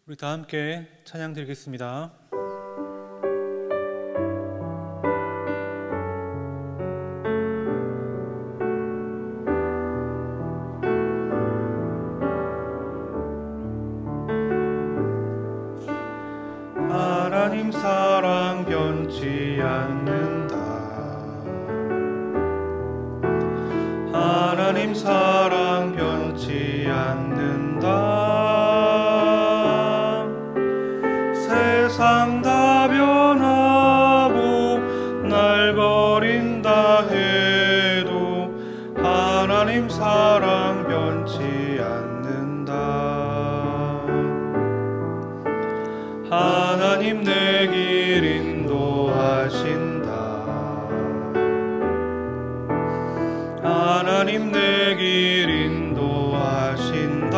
우리 다 함께 찬양 드리겠습니다. 하나님 사랑 변치 않는다. 하나님 사랑 변치 않는다. 세상 다 변하고 날 버린다 해도 하나님 사랑 변치 않는다. 하나님 내 길 인도하신다. 하나님 내 길 인도하신다.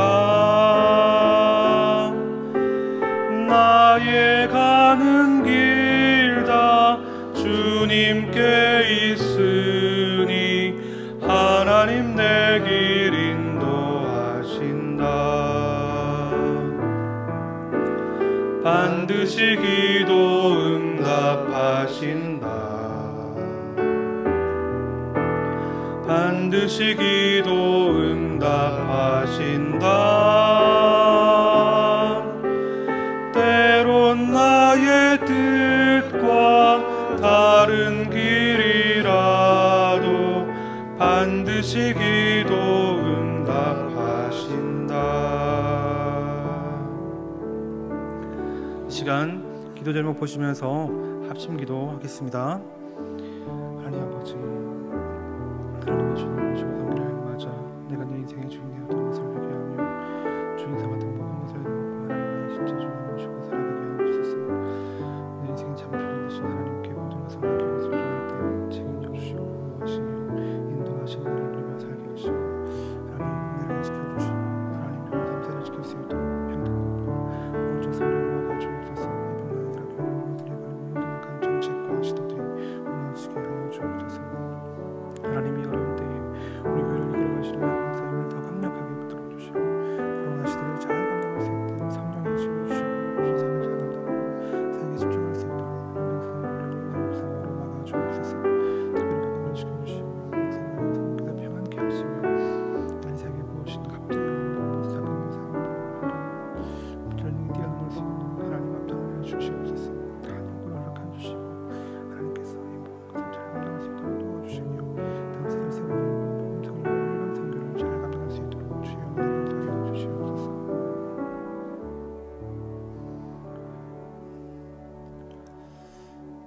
나의 가는 길 다 주님께 있으니 하나님 내 길 인도하신다. 반드시 기도 응답하신다. 반드시 기도 응답하신다. 때론 나의 뜻과 다른 길이라도 반드시 기도 응답하신다. 이 시간 기도 제목 보시면서 합심 기도하겠습니다. 하나님 아버지, 하나님의 주님 모시고 섬기려 하는 맞아 내가 내 인생의 주인이 되었던 것을 회개하며 주인 삼았던 모든 것을 내려놓고 하나님의 진짜 주인을 모시고 살아가게 하옵소서. 내 인생의 참 주인 되신 하나님께 모든 것을 맡기고 순종할 때 책임져 주시고 보호하시며 인도하시는 나를 누리며 살게 하시고 하나님 은혜를 지켜주시고 하나님을 감사를 지킬 수 있도록 평등하고 오직 성령과 가주옵소서. 이번 아이들아 교회를 들여가는 모든 악한 정책과 시도들이 무너지게 하여 주옵소서. 하나님이 어려운 때에 우리 교회를 이끌어가시는 하나님 사역을 더 강력하게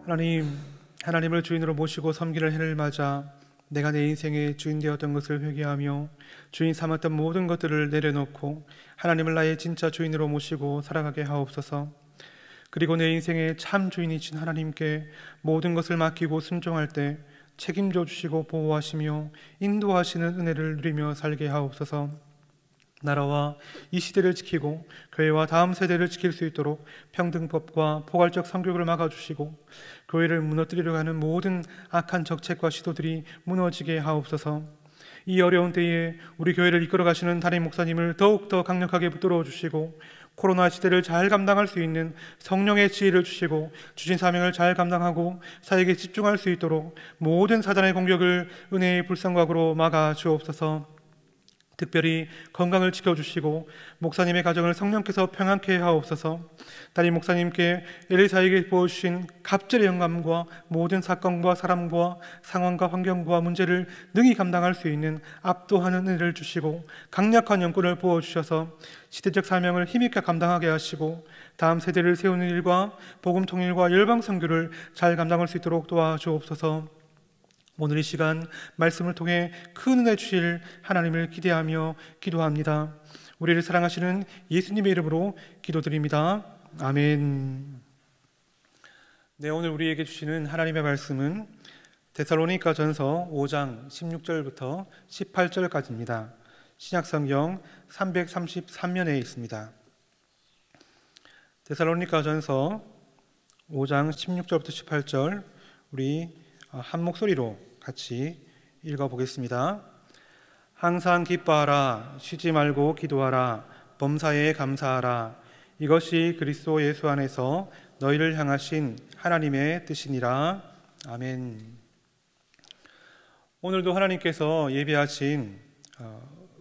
하나님을 주인으로 모시고 섬기는 해를 맞아 내가 내 인생의 주인 되었던 것을 회개하며 주인 삼았던 모든 것들을 내려놓고 하나님을 나의 진짜 주인으로 모시고 살아가게 하옵소서. 그리고 내 인생의 참 주인이신 하나님께 모든 것을 맡기고 순종할 때 책임져 주시고 보호하시며 인도하시는 은혜를 누리며 살게 하옵소서. 나라와 이 시대를 지키고 교회와 다음 세대를 지킬 수 있도록 평등법과 포괄적 성교를 막아주시고 교회를 무너뜨리려고 하는 모든 악한 정책과 시도들이 무너지게 하옵소서. 이 어려운 때에 우리 교회를 이끌어 가시는 담임 목사님을 더욱더 강력하게 붙들어 주시고 코로나 시대를 잘 감당할 수 있는 성령의 지혜를 주시고 주신 사명을 잘 감당하고 사역에 집중할 수 있도록 모든 사단의 공격을 은혜의 불성각으로 막아 주옵소서. 특별히 건강을 지켜주시고 목사님의 가정을 성령께서 평안케 하옵소서. 담임 목사님께 엘리사에게 부어주신 갑절의 영감과 모든 사건과 사람과 상황과 환경과 문제를 능히 감당할 수 있는 압도하는 은혜를 주시고 강력한 영권을 부어주셔서 시대적 사명을 힘있게 감당하게 하시고 다음 세대를 세우는 일과 복음 통일과 열방 선교를 잘 감당할 수 있도록 도와주옵소서. 오늘 이 시간 말씀을 통해 큰 은혜 주실 하나님을 기대하며 기도합니다. 우리를 사랑하시는 예수님의 이름으로 기도드립니다. 아멘. 네, 오늘 우리에게 주시는 하나님의 말씀은 데살로니가전서 5장 16절부터 18절까지입니다. 신약성경 333면에 있습니다. 데살로니가전서 5장 16절부터 18절 우리 한 목소리로 같이 읽어보겠습니다. 항상 기뻐하라, 쉬지 말고 기도하라, 범사에 감사하라. 이것이 그리스도 예수 안에서 너희를 향하신 하나님의 뜻이니라. 아멘. 오늘도 하나님께서 예비하신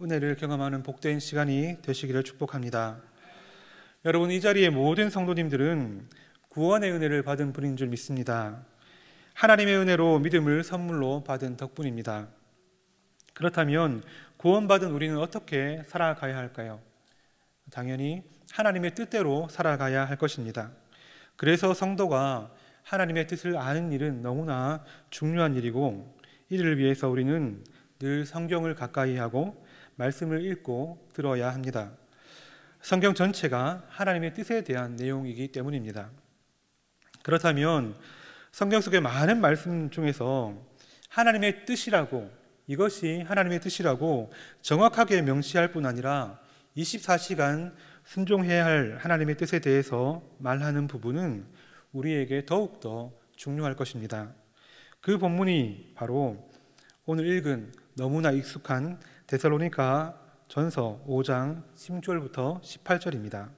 은혜를 경험하는 복된 시간이 되시기를 축복합니다. 여러분, 이 자리의 모든 성도님들은 구원의 은혜를 받은 분인 줄 믿습니다. 하나님의 은혜로 믿음을 선물로 받은 덕분입니다. 그렇다면 구원받은 우리는 어떻게 살아가야 할까요? 당연히 하나님의 뜻대로 살아가야 할 것입니다. 그래서 성도가 하나님의 뜻을 아는 일은 너무나 중요한 일이고, 이를 위해서 우리는 늘 성경을 가까이 하고 말씀을 읽고 들어야 합니다. 성경 전체가 하나님의 뜻에 대한 내용이기 때문입니다. 그렇다면 성경 속의 많은 말씀 중에서 하나님의 뜻이라고, 이것이 하나님의 뜻이라고 정확하게 명시할 뿐 아니라 24시간 순종해야 할 하나님의 뜻에 대해서 말하는 부분은 우리에게 더욱더 중요할 것입니다. 그 본문이 바로 오늘 읽은 너무나 익숙한 데살로니가 전서 5장 16절부터 18절입니다.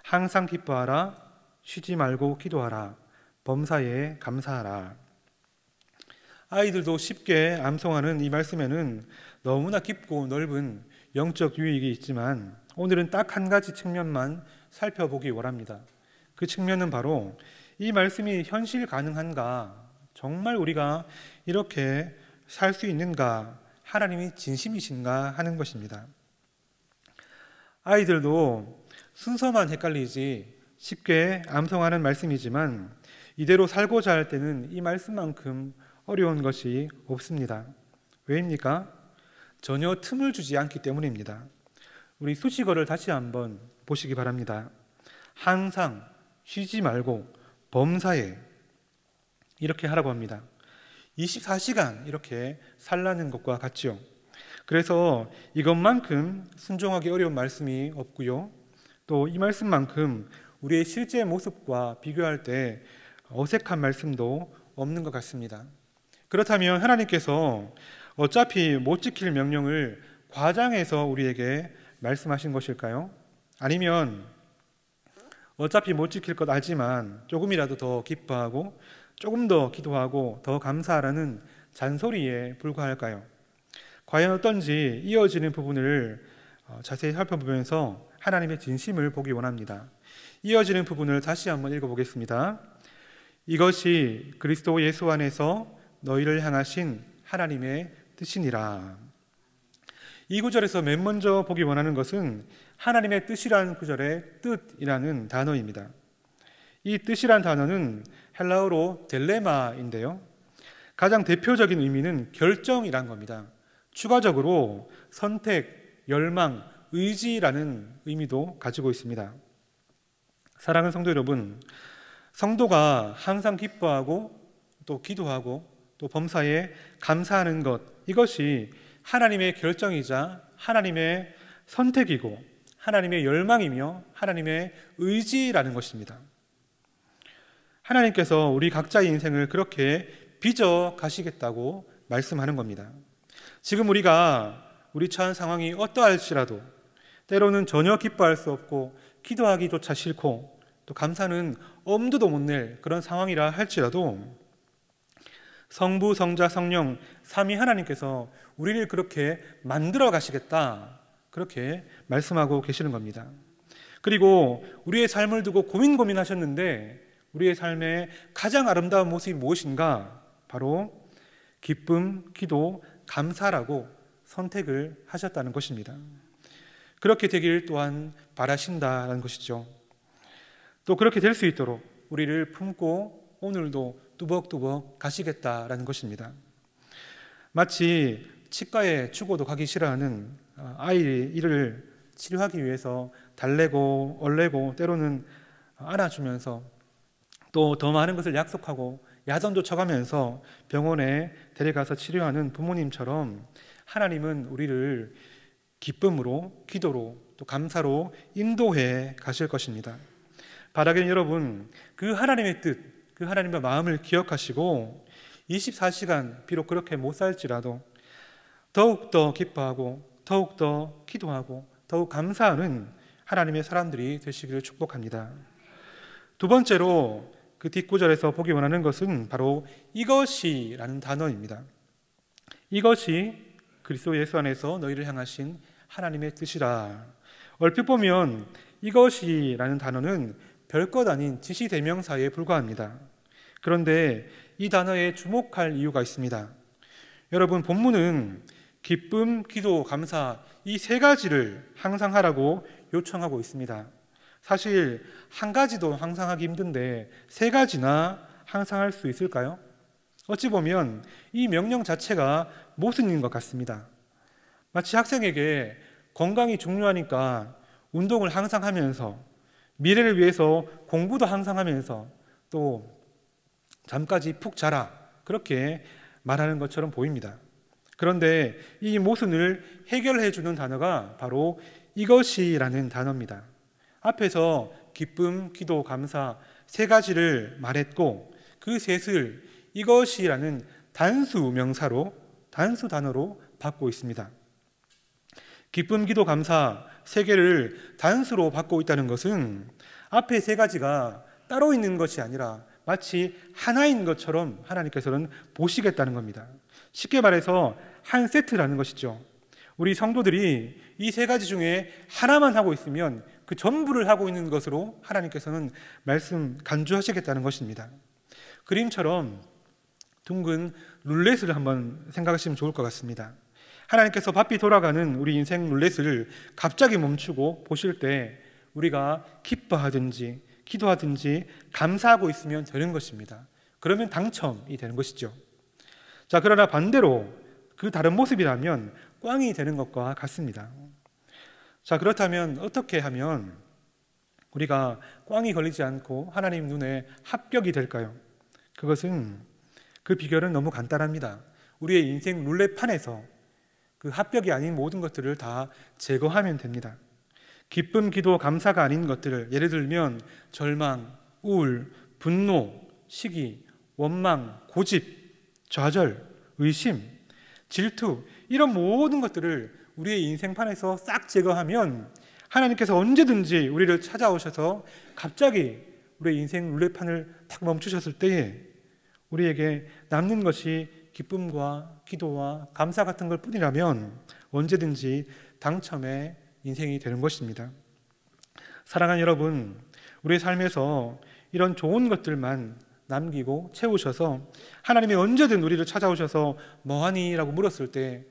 항상 기뻐하라, 쉬지 말고 기도하라, 범사에 감사하라. 아이들도 쉽게 암송하는 이 말씀에는 너무나 깊고 넓은 영적 유익이 있지만 오늘은 딱 한 가지 측면만 살펴보기 원합니다. 그 측면은 바로 이 말씀이 현실 가능한가, 정말 우리가 이렇게 살 수 있는가, 하나님이 진심이신가 하는 것입니다. 아이들도 순서만 헷갈리지 쉽게 암송하는 말씀이지만 이대로 살고자 할 때는 이 말씀만큼 어려운 것이 없습니다. 왜입니까? 전혀 틈을 주지 않기 때문입니다. 우리 수식어를 다시 한번 보시기 바랍니다. 항상, 쉬지 말고, 범사에, 이렇게 하라고 합니다. 24시간 이렇게 살라는 것과 같죠. 그래서 이것만큼 순종하기 어려운 말씀이 없고요, 또 이 말씀만큼 우리의 실제 모습과 비교할 때 어색한 말씀도 없는 것 같습니다. 그렇다면 하나님께서 어차피 못 지킬 명령을 과장해서 우리에게 말씀하신 것일까요? 아니면 어차피 못 지킬 것 알지만 조금이라도 더 기뻐하고 조금 더 기도하고 더 감사하라는 잔소리에 불과할까요? 과연 어떤지 이어지는 부분을 자세히 살펴보면서 하나님의 진심을 보기 원합니다. 이어지는 부분을 다시 한번 읽어보겠습니다. 이것이 그리스도 예수 안에서 너희를 향하신 하나님의 뜻이니라. 이 구절에서 맨 먼저 보기 원하는 것은 하나님의 뜻이라는 구절의 뜻이라는 단어입니다. 이 뜻이란 단어는 헬라어로 딜레마인데요. 가장 대표적인 의미는 결정이란 겁니다. 추가적으로 선택, 열망, 의지라는 의미도 가지고 있습니다. 사랑하는 성도 여러분, 성도가 항상 기뻐하고 또 기도하고 또 범사에 감사하는 것, 이것이 하나님의 결정이자 하나님의 선택이고 하나님의 열망이며 하나님의 의지라는 것입니다. 하나님께서 우리 각자의 인생을 그렇게 빚어 가시겠다고 말씀하는 겁니다. 지금 우리 처한 상황이 어떠할지라도 때로는 전혀 기뻐할 수 없고 기도하기조차 싫고 또 감사는 엄두도 못 낼 그런 상황이라 할지라도 성부, 성자, 성령 삼위 하나님께서 우리를 그렇게 만들어 가시겠다, 그렇게 말씀하고 계시는 겁니다. 그리고 우리의 삶을 두고 고민하셨는데 우리의 삶의 가장 아름다운 모습이 무엇인가? 바로 기쁨, 기도, 감사라고 선택을 하셨다는 것입니다. 그렇게 되길 또한 바라신다는 것이죠. 또 그렇게 될 수 있도록 우리를 품고 오늘도 뚜벅뚜벅 가시겠다라는 것입니다. 마치 치과에 죽어도 가기 싫어하는 아이의 이를 치료하기 위해서 달래고 얼래고 때로는 안아주면서 또 더 많은 것을 약속하고 야단도 쳐가면서 병원에 데려가서 치료하는 부모님처럼 하나님은 우리를 기쁨으로, 기도로, 또 감사로 인도해 가실 것입니다. 바라기는 여러분, 그 하나님의 뜻, 그 하나님의 마음을 기억하시고 24시간 비록 그렇게 못 살지라도 더욱더 기뻐하고 더욱더 기도하고 더욱 감사하는 하나님의 사람들이 되시기를 축복합니다. 두 번째로 그 뒷구절에서 보기 원하는 것은 바로 이것이라는 단어입니다. 이것이 그리스도 예수 안에서 너희를 향하신 하나님의 뜻이라. 얼핏 보면 이것이라는 단어는 별것 아닌 지시대명사에 불과합니다. 그런데 이 단어에 주목할 이유가 있습니다. 여러분, 본문은 기쁨, 기도, 감사 이 세 가지를 항상 하라고 요청하고 있습니다. 사실 한 가지도 항상 하기 힘든데 세 가지나 항상 할 수 있을까요? 어찌 보면 이 명령 자체가 모순인 것 같습니다. 마치 학생에게 건강이 중요하니까 운동을 항상 하면서 미래를 위해서 공부도 항상 하면서 또 잠까지 푹 자라, 그렇게 말하는 것처럼 보입니다. 그런데 이 모순을 해결해 주는 단어가 바로 이것이라는 단어입니다. 앞에서 기쁨, 기도, 감사 세 가지를 말했고 그 셋을 이것이라는 단수 명사로, 단수 단어로 받고 있습니다. 기쁨, 기도, 감사 세 개를 단수로 받고 있다는 것은 앞에 세 가지가 따로 있는 것이 아니라 마치 하나인 것처럼 하나님께서는 보시겠다는 겁니다. 쉽게 말해서 한 세트라는 것이죠. 우리 성도들이 이 세 가지 중에 하나만 하고 있으면 그 전부를 하고 있는 것으로 하나님께서는 간주하시겠다는 것입니다. 그림처럼 둥근 룰렛을 한번 생각하시면 좋을 것 같습니다. 하나님께서 바삐 돌아가는 우리 인생 룰렛을 갑자기 멈추고 보실 때 우리가 기뻐하든지 기도하든지 감사하고 있으면 되는 것입니다. 그러면 당첨이 되는 것이죠. 자, 그러나 반대로 그 다른 모습이라면 꽝이 되는 것과 같습니다. 자, 그렇다면 어떻게 하면 우리가 꽝이 걸리지 않고 하나님 눈에 합격이 될까요? 그 비결은 너무 간단합니다. 우리의 인생 룰렛판에서 그 합격이 아닌 모든 것들을 다 제거하면 됩니다. 기쁨, 기도, 감사가 아닌 것들을, 예를 들면 절망, 우울, 분노, 시기, 원망, 고집, 좌절, 의심, 질투, 이런 모든 것들을 우리의 인생판에서 싹 제거하면 하나님께서 언제든지 우리를 찾아오셔서 갑자기 우리의 인생 룰렛판을 탁 멈추셨을 때에 우리에게 남는 것이 기쁨과 기도와 감사 같은 걸 뿐이라면 언제든지 당첨의 인생이 되는 것입니다. 사랑하는 여러분, 우리의 삶에서 이런 좋은 것들만 남기고 채우셔서 하나님이 언제든 우리를 찾아오셔서 뭐하니? 라고 물었을 때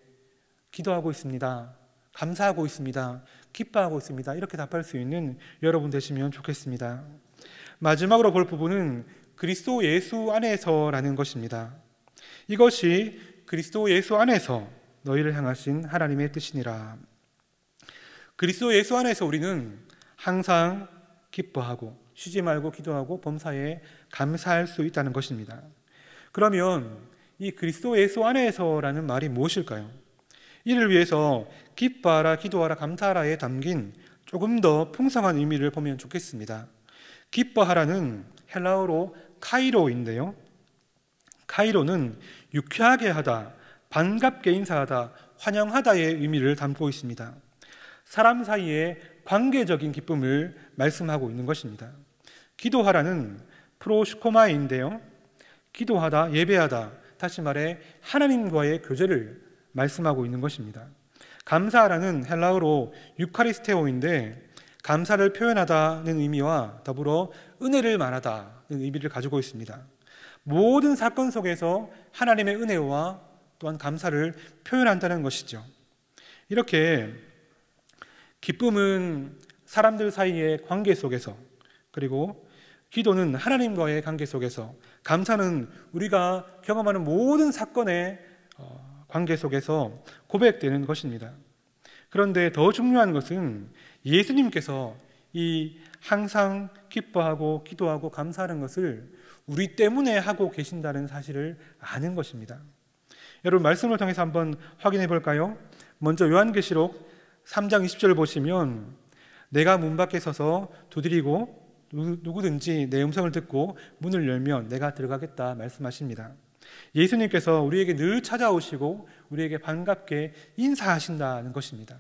기도하고 있습니다, 감사하고 있습니다, 기뻐하고 있습니다, 이렇게 답할 수 있는 여러분 되시면 좋겠습니다. 마지막으로 볼 부분은 그리스도 예수 안에서라는 것입니다. 이것이 그리스도 예수 안에서 너희를 향하신 하나님의 뜻이니라. 그리스도 예수 안에서 우리는 항상 기뻐하고 쉬지 말고 기도하고 범사에 감사할 수 있다는 것입니다. 그러면 이 그리스도 예수 안에서라는 말이 무엇일까요? 이를 위해서 기뻐하라, 기도하라, 감사하라에 담긴 조금 더 풍성한 의미를 보면 좋겠습니다. 기뻐하라는 헬라어로 카이로인데요, 카이로는 유쾌하게 하다, 반갑게 인사하다, 환영하다의 의미를 담고 있습니다. 사람 사이의 관계적인 기쁨을 말씀하고 있는 것입니다. 기도하라는 프로슈코마인데요, 기도하다, 예배하다, 다시 말해 하나님과의 교제를 말씀하고 있는 것입니다. 감사하라는 헬라어로 유카리스테오인데 감사를 표현하다는 의미와 더불어 은혜를 말하다는 의미를 가지고 있습니다. 모든 사건 속에서 하나님의 은혜와 또한 감사를 표현한다는 것이죠. 이렇게 기쁨은 사람들 사이의 관계 속에서, 그리고 기도는 하나님과의 관계 속에서, 감사는 우리가 경험하는 모든 사건의 관계 속에서 고백되는 것입니다. 그런데 더 중요한 것은 예수님께서 이 항상 기뻐하고 기도하고 감사하는 것을 우리 때문에 하고 계신다는 사실을 아는 것입니다. 여러분, 말씀을 통해서 한번 확인해 볼까요? 먼저 요한계시록 3장 20절을 보시면 내가 문 밖에 서서 두드리고 누구든지 내 음성을 듣고 문을 열면 내가 들어가겠다 말씀하십니다. 예수님께서 우리에게 늘 찾아오시고 우리에게 반갑게 인사하신다는 것입니다.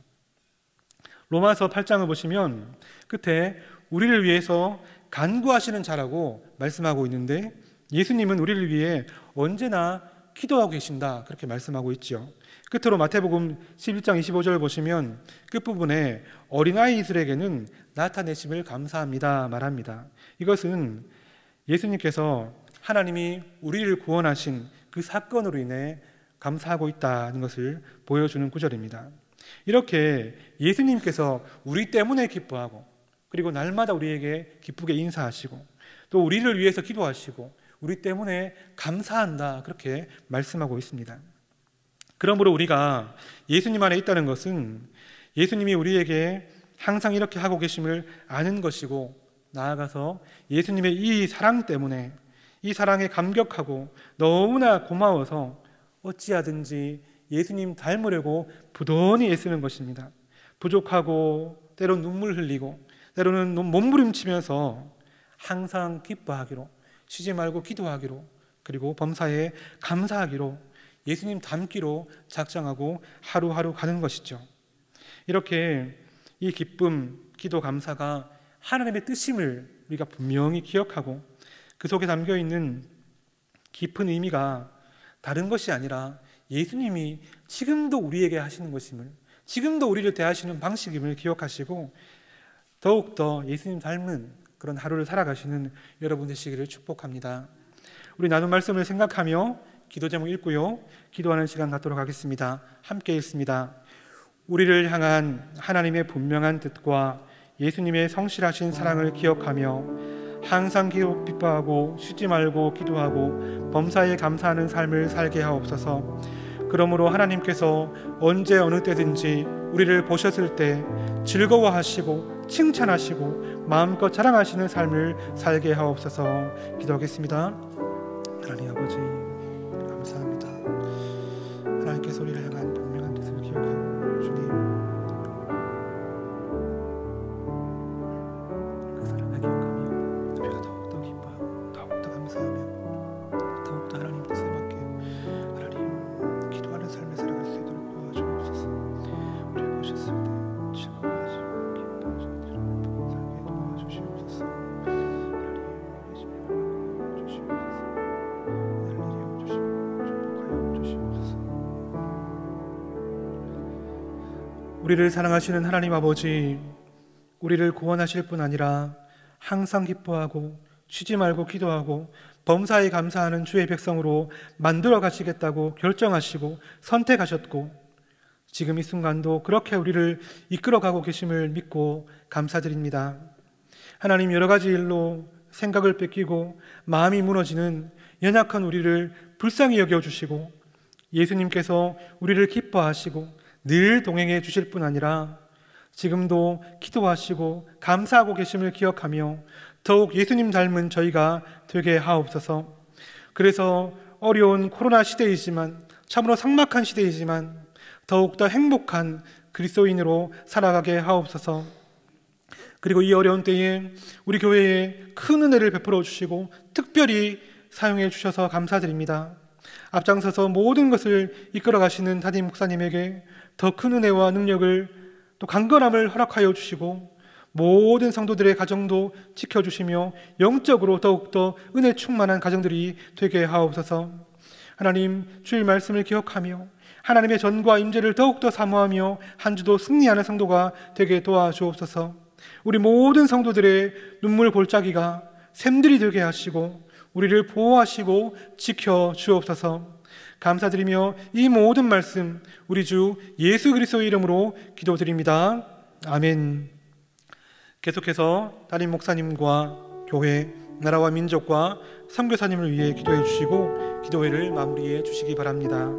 로마서 8장을 보시면 끝에 우리를 위해서 간구하시는 자라고 말씀하고 있는데, 예수님은 우리를 위해 언제나 기도하고 계신다, 그렇게 말씀하고 있죠. 끝으로 마태복음 11장 25절을 보시면 끝부분에 어린아이들에게는 나타내심을 감사합니다 말합니다. 이것은 예수님께서 하나님이 우리를 구원하신 그 사건으로 인해 감사하고 있다는 것을 보여주는 구절입니다. 이렇게 예수님께서 우리 때문에 기뻐하고, 그리고 날마다 우리에게 기쁘게 인사하시고, 또 우리를 위해서 기도하시고 우리 때문에 감사한다, 그렇게 말씀하고 있습니다. 그러므로 우리가 예수님 안에 있다는 것은 예수님이 우리에게 항상 이렇게 하고 계심을 아는 것이고, 나아가서 예수님의 이 사랑 때문에, 이 사랑에 감격하고 너무나 고마워서 어찌하든지 예수님 닮으려고 부단히 애쓰는 것입니다. 부족하고 때로는 눈물 흘리고 때로는 몸부림치면서 항상 기뻐하기로, 쉬지 말고 기도하기로, 그리고 범사에 감사하기로, 예수님 닮기로 작정하고 하루하루 가는 것이죠. 이렇게 이 기쁨, 기도, 감사가 하나님의 뜻임을 우리가 분명히 기억하고 그 속에 담겨있는 깊은 의미가 다른 것이 아니라 예수님이 지금도 우리에게 하시는 것임을, 지금도 우리를 대하시는 방식임을 기억하시고 더욱더 예수님 닮은 그런 하루를 살아가시는 여러분 되시기를 축복합니다. 우리 나눈 말씀을 생각하며 기도 제목 읽고요, 기도하는 시간 갖도록 하겠습니다. 함께 읽습니다. 우리를 향한 하나님의 분명한 뜻과 예수님의 성실하신 사랑을 기억하며 항상 기뻐하고 쉬지 말고 기도하고 범사에 감사하는 삶을 살게 하옵소서. 그러므로 하나님께서 언제 어느 때든지 우리를 보셨을 때 즐거워하시고 칭찬하시고 마음껏 자랑하시는 삶을 살게 하옵소서. 기도하겠습니다. 하나님 아버지, 감사합니다. 하나님께서 우리를 향한 분명한 뜻을 기억하고 주님 그 사랑을 기억하며 우리가 더욱더 기뻐하고 더욱더 감사하며 더욱더 하나님 뜻에 맞게 하나님 기도하는 삶을 살아갈 수 있도록 도와주옵소서. 우리를 보셨을 때 즐거워하시고 기뻐하시고 살게 도와주시옵소서. 하나님 예수님을 주시옵소서. 우리를 사랑하시는 하나님 아버지, 우리를 구원하실 뿐 아니라 항상 기뻐하고 쉬지 말고 기도하고 범사에 감사하는 주의 백성으로 만들어 가시겠다고 결정하시고 선택하셨고, 지금 이 순간도 그렇게 우리를 이끌어 가고 계심을 믿고 감사드립니다. 하나님, 여러 가지 일로 생각을 뺏기고 마음이 무너지는 연약한 우리를 불쌍히 여겨주시고 예수님께서 우리를 기뻐하시고 늘 동행해 주실 뿐 아니라 지금도 기도하시고 감사하고 계심을 기억하며 더욱 예수님 닮은 저희가 되게 하옵소서. 그래서 어려운 코로나 시대이지만, 참으로 삭막한 시대이지만 더욱더 행복한 그리스도인으로 살아가게 하옵소서. 그리고 이 어려운 때에 우리 교회에 큰 은혜를 베풀어 주시고 특별히 사용해 주셔서 감사드립니다. 앞장서서 모든 것을 이끌어 가시는 담임 목사님에게 더 큰 은혜와 능력을 또 강건함을 허락하여 주시고 모든 성도들의 가정도 지켜주시며 영적으로 더욱더 은혜 충만한 가정들이 되게 하옵소서. 하나님, 주의 말씀을 기억하며 하나님의 전과 임재를 더욱더 사모하며 한 주도 승리하는 성도가 되게 도와주옵소서. 우리 모든 성도들의 눈물 골짜기가 샘들이 되게 하시고 우리를 보호하시고 지켜주옵소서. 감사드리며 이 모든 말씀 우리 주 예수 그리스도의 이름으로 기도드립니다. 아멘. 계속해서 담임 목사님과 교회, 나라와 민족과 선교사님을 위해 기도해 주시고 기도회를 마무리해 주시기 바랍니다.